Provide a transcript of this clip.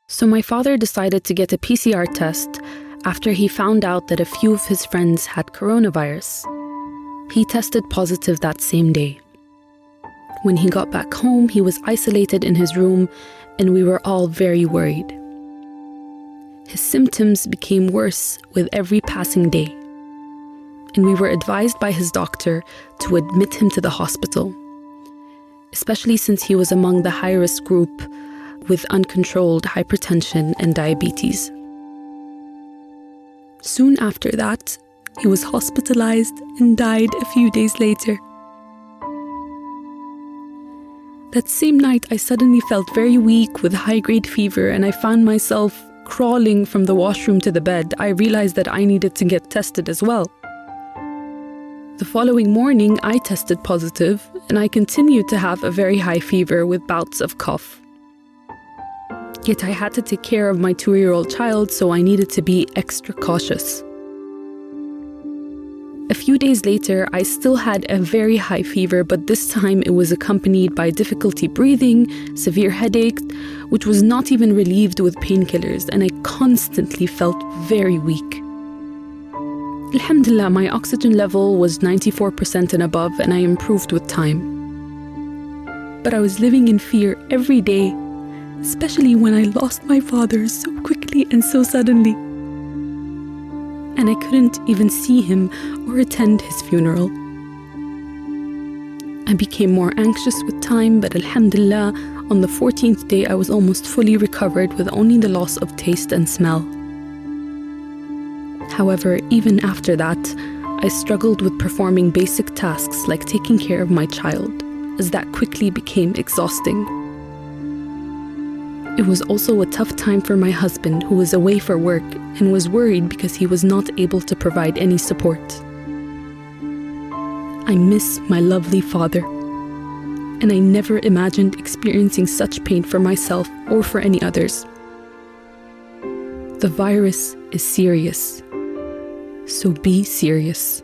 So my father decided to get a PCR test after he found out that a few of his friends had coronavirus. He tested positive that same day. When he got back home, he was isolated in his room, and we were all very worried. His symptoms became worse with every passing day, and we were advised by his doctor to admit him to the hospital, especially since he was among the high-risk group with uncontrolled hypertension and diabetes. Soon after that, he was hospitalized and died a few days later. That same night, I suddenly felt very weak with high-grade fever, and I found myself crawling from the washroom to the bed. I realized that I needed to get tested as well. The following morning, I tested positive, and I continued to have a very high fever with bouts of cough. Yet I had to take care of my 2-year-old child, so I needed to be extra cautious. A few days later, I still had a very high fever, but this time it was accompanied by difficulty breathing, severe headache, which was not even relieved with painkillers, and I constantly felt very weak. Alhamdulillah, my oxygen level was 94% and above, and I improved with time. But I was living in fear every day, especially when I lost my father so quickly and so suddenly. And I couldn't even see him or attend his funeral. I became more anxious with time, but alhamdulillah, on the 14th day I was almost fully recovered with only the loss of taste and smell. However, even after that, I struggled with performing basic tasks like taking care of my child, as that quickly became exhausting. It was also a tough time for my husband, who was away for work and was worried because he was not able to provide any support. I miss my lovely father, and I never imagined experiencing such pain for myself or for any others. The virus is serious, so be serious.